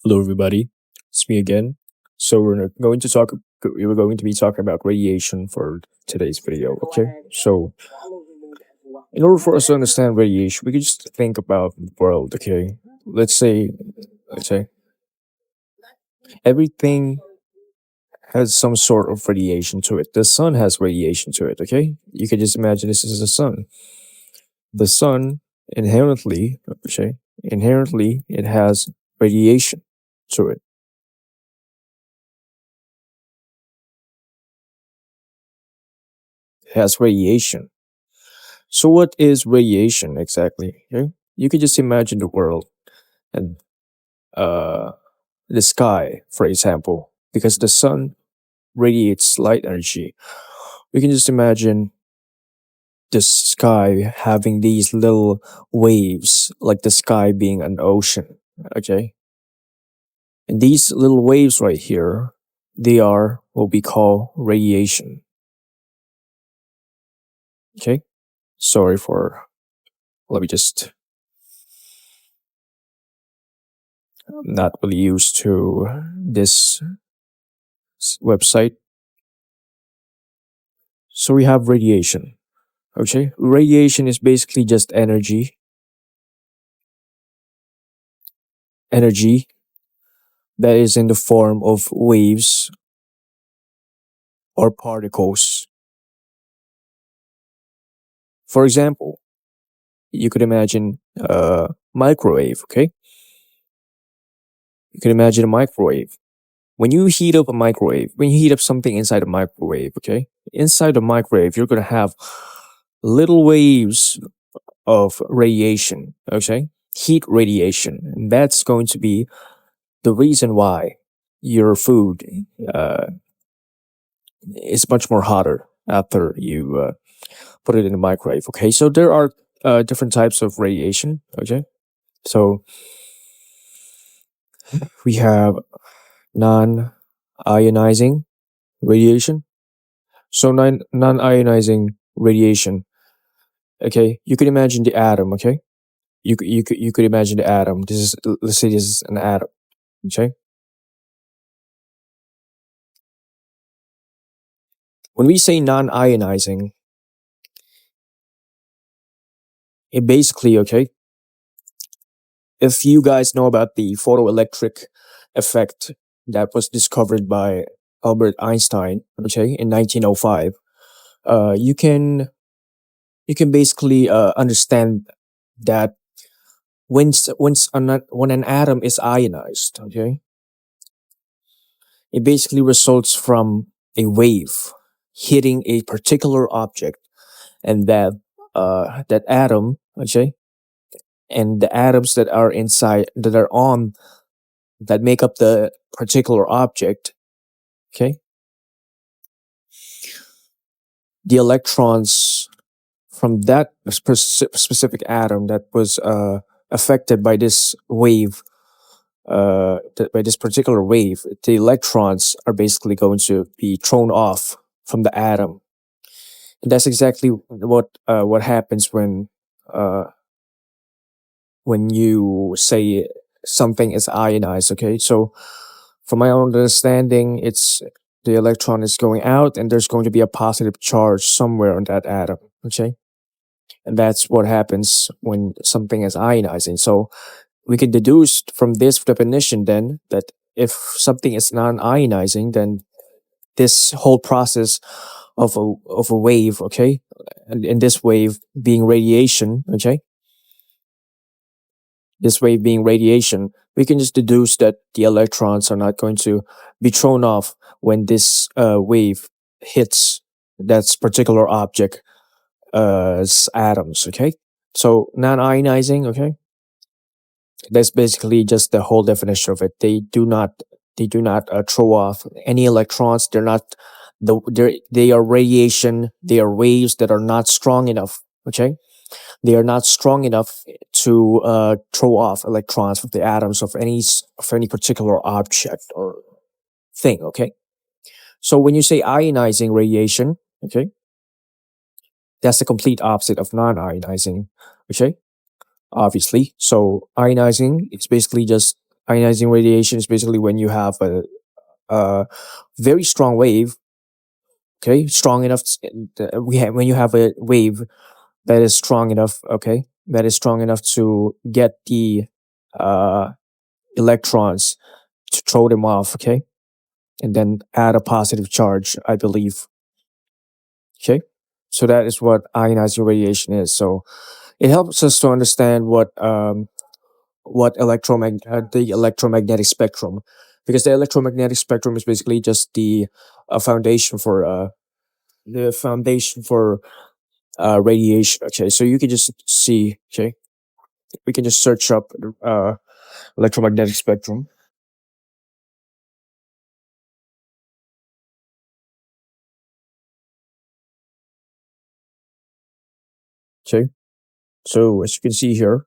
Hello, everybody. It's me again. So we're going to be talking about radiation for today's video. Okay. So in order for us to understand radiation, we could just think about the world. Okay. Let's say everything has some sort of radiation to it. The sun has radiation to it. Okay. You could just imagine this is the sun. The sun inherently, okay, inherently it has radiation to it. It has radiation. So, what is radiation exactly? Okay? You could just imagine the world and uh, the sky, for example, because the sun radiates light energy. We can just imagine the sky having these little waves, like the sky being an ocean. Okay, and these little waves right here, they are what we call radiation. Okay, sorry for. Let me just. I'm not really used to this website. So we have radiation. Okay, radiation is basically just energy that is in the form of waves or particles. For example, you could imagine a microwave. Okay, you can imagine a microwave. When you heat up something inside a microwave, okay, inside the microwave, you're gonna have little waves of radiation. Okay, heat radiation, and that's going to be the reason why your food uh, is much more hotter after you put it in the microwave. Okay, so there are different types of radiation. Okay, so we have non-ionizing radiation. So non-ionizing radiation. Okay, you could imagine the atom. Okay, you could imagine the atom. Let's say this is an atom. Okay, when we say non-ionizing, it basically, okay, if you guys know about the photoelectric effect that was discovered by Albert Einstein, okay, in 1905, uh, you can you can basically understand that when an atom is ionized, okay, it basically results from a wave hitting a particular object, and that atom, okay, and the atoms that are inside that are on that make up the particular object, okay, the electrons from that specific atom that was affected by this wave, by this particular wave, the electrons are basically going to be thrown off from the atom. And that's exactly what happens uh, when you say something is ionized. Okay, so from my own understanding, it's the electron is going out, and there's going to be a positive charge somewhere on that atom. Okay, and that's what happens when something is ionizing. So we can deduce from this definition then that if something is non-ionizing, then this whole process of a wave, okay, and in this wave being radiation, okay, this wave being radiation, we can just deduce that the electrons are not going to be thrown off when this wave hits that particular object atoms. Okay, so non-ionizing. Okay, that's basically just the whole definition of it. They do not throw off any electrons. They are radiation. They are waves that are not strong enough. Okay, they are not strong enough to throw off electrons from the atoms of any particular object or thing. Okay, so when you say ionizing radiation, okay, that's the complete opposite of non-ionizing. Okay, obviously. So ionizing, it's basically just Ionizing radiation is basically when you have a very strong wave. Okay, strong enough. We have when you have a wave that is strong enough. Okay, that is strong enough to get the uh, electrons to throw them off. Okay, and then add a positive charge. I believe. Okay, so that is what ionizing radiation is. So it helps us to understand what the electromagnetic spectrum, because the electromagnetic spectrum is basically just the foundation for radiation. Okay, so you can just see. Okay, we can just search up electromagnetic spectrum. Okay, so as you can see here,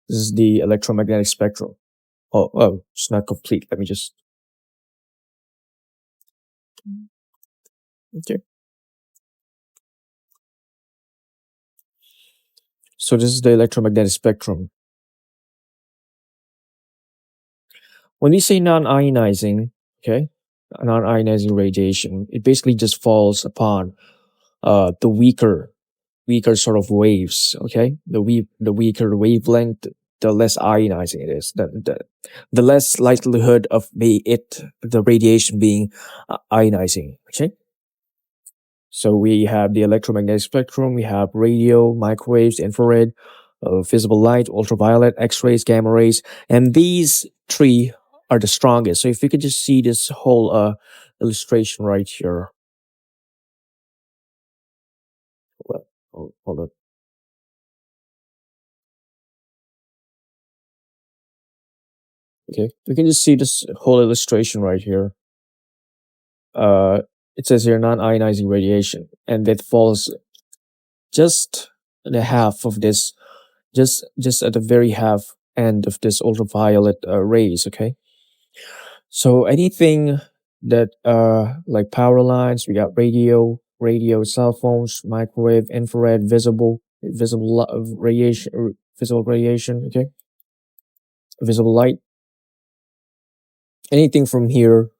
this is the electromagnetic spectrum. Oh, it's not complete. Let me just. Okay, so this is the electromagnetic spectrum. When we say non-ionizing, okay, non-ionizing radiation, it basically just falls upon the weaker sort of waves. Okay, the weaker wavelength, the less ionizing it is. The less likelihood of the radiation being ionizing. Okay, so we have the electromagnetic spectrum. We have radio, microwaves, infrared, visible light, ultraviolet, X-rays, gamma rays, and these three are the strongest. So if you could just see this whole illustration right here. Well, hold on. Okay, you can just see this whole illustration right here. Uh, it says here non-ionizing radiation, and it falls just in the half of this, just at the very half end of this ultraviolet rays. Okay, so anything that like power lines, we got radio, cell phones, microwave, infrared, radiation, visible radiation. Okay, visible light. Anything from here,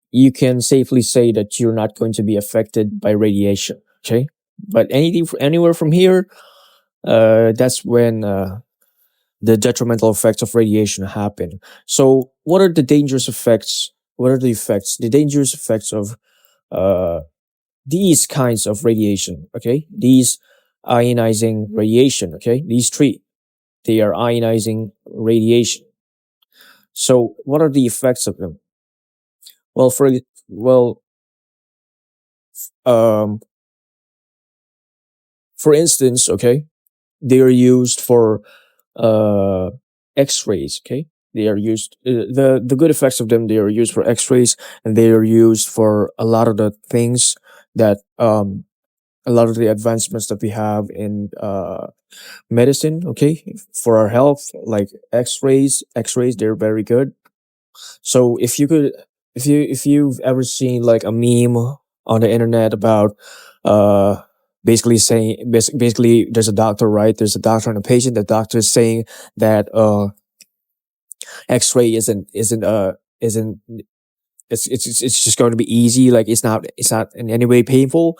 you can safely say that you're not going to be affected by radiation. Okay, but anywhere from here, that's when the detrimental effects of radiation happen. So, what are the dangerous effects? What are the effects? The dangerous effects of uh, these kinds of radiation. Okay, these ionizing radiation. Okay, these three, they are ionizing radiation. So, what are the effects of them? Well, well, um, for instance, okay, they are used for uh, X-rays. Okay, they are used the good effects of them. They are used for X-rays, and they are used for a lot of the things that a lot of the advancements that we have in medicine. Okay, for our health, like X-rays, they're very good. So if you could, if you've ever seen like a meme on the internet about uh basically there's a doctor, right? There's a doctor and a patient. The doctor is saying that X-ray isn't it's just going to be easy. Like it's not in any way painful.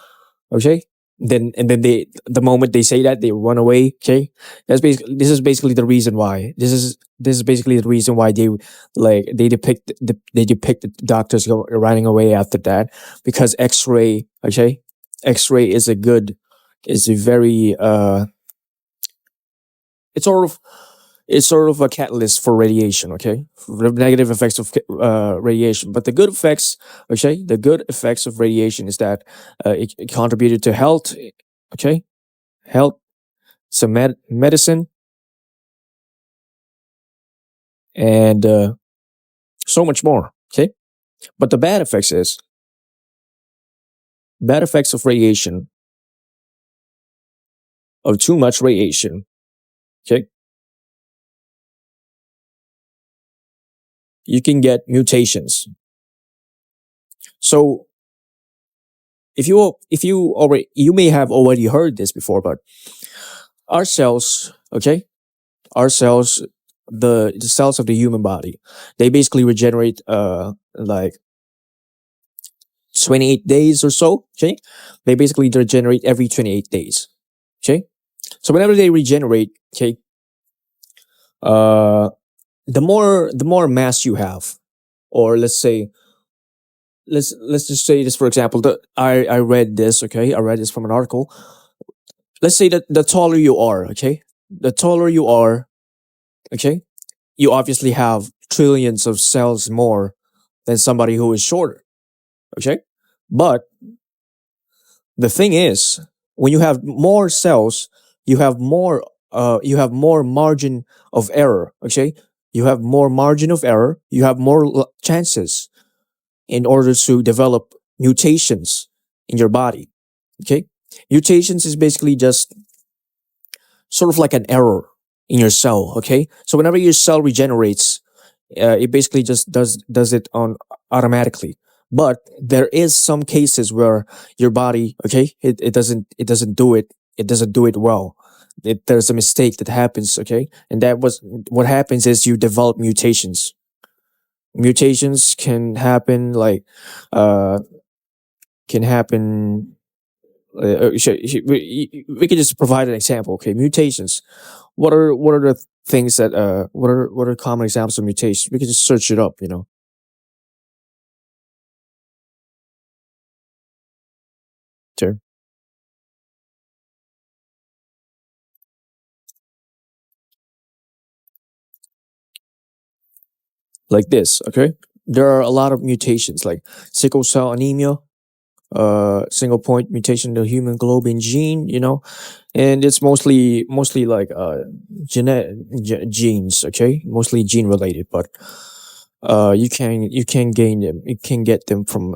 Okay. Then the moment they say that, they run away. Okay, this is basically the reason why. This is basically the reason why they depict the doctors running away after that, because X-ray. Okay, X-ray is a very it's sort of it's sort of a catalyst for radiation. Okay, for the negative effects of radiation, but the good effects of radiation is that it contributed to health. Okay, health, some medicine, and so much more. Okay, but the bad effects of radiation, of too much radiation. Okay, you can get mutations. So you may have already heard this before, but our cells, okay, our cells the cells of the human body, they basically regenerate like 28 days or so. Okay, they basically regenerate every 28 days. Okay, so whenever they regenerate, okay, uh, the more mass you have, or let's say, let's just say this for example. I read this. Okay, I read this from an article. Let's say that the taller you are, okay, the taller you are, okay, you obviously have trillions of cells more than somebody who is shorter. Okay, but the thing is, when you have more cells, you have more margin of error. Okay, you have more margin of error. You have more chances in order to develop mutations in your body. Okay, mutations is basically just sort of like an error in your cell. Okay, so whenever your cell regenerates, it basically just does it on automatically. But there is some cases where your body, okay, it doesn't do it well. There's a mistake that happens, okay, and that was what happens is you develop mutations. Mutations can happen like uh can happen. We can just provide an example. Okay, mutations. What are the things that what are common examples of mutations? We can just search it up. Sure. Like this. Okay, there are a lot of mutations like sickle cell anemia, single point mutation in the human globin gene. And it's mostly like genes. Okay, mostly gene related, but you can gain them. You can get them from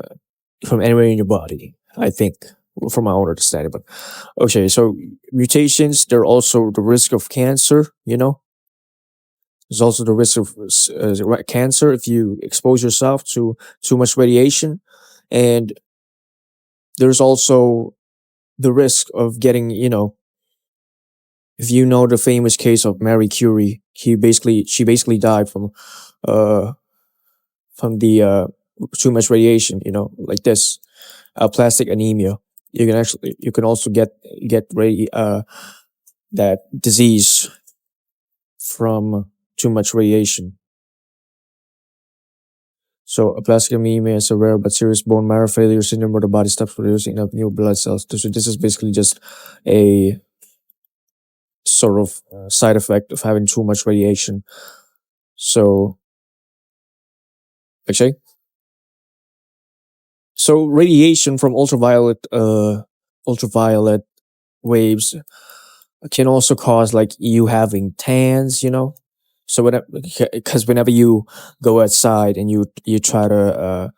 anywhere in your body. I think, from my own understanding. But okay, so mutations. There are also the risk of cancer. There's also the risk of cancer if you expose yourself to too much radiation, and there's also the risk of getting, if you know the famous case of Marie Curie, she basically died uh from the too much radiation, like this, plastic anemia. You can also get that disease from too much radiation. So aplastic anemia is a rare but serious bone marrow failure syndrome where the body stops producing enough new blood cells. So this is basically just a sort of side effect of having too much radiation. So actually, so radiation from ultraviolet waves can also cause like you having tans. So whenever you go outside and you try to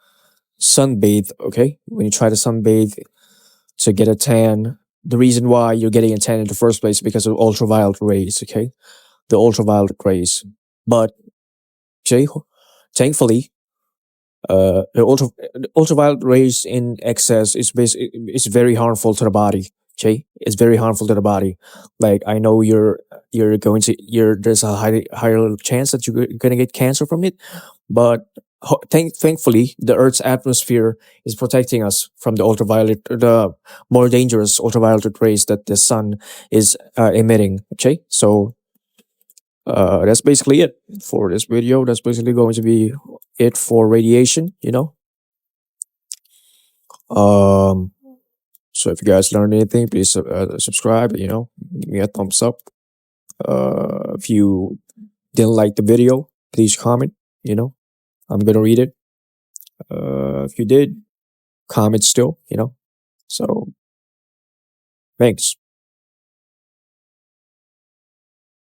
sunbathe, okay, when you try to sunbathe to get a tan, the reason why you're getting a tan in the first place is because of ultraviolet rays, okay, the ultraviolet rays. But okay, thankfully, ultraviolet rays in excess is very harmful to the body. Okay, it's very harmful to the body. Like I know you're going to you're there's a higher chance that you're gonna get cancer from it, but thankfully the Earth's atmosphere is protecting us from the more dangerous ultraviolet rays that the sun is emitting. Okay, so that's basically it for this video. That's basically going to be it for radiation. Um, so if you guys learned anything, please subscribe. Give me a thumbs up. If you didn't like the video, please comment. I'm gonna read it. If you did, comment still. So thanks.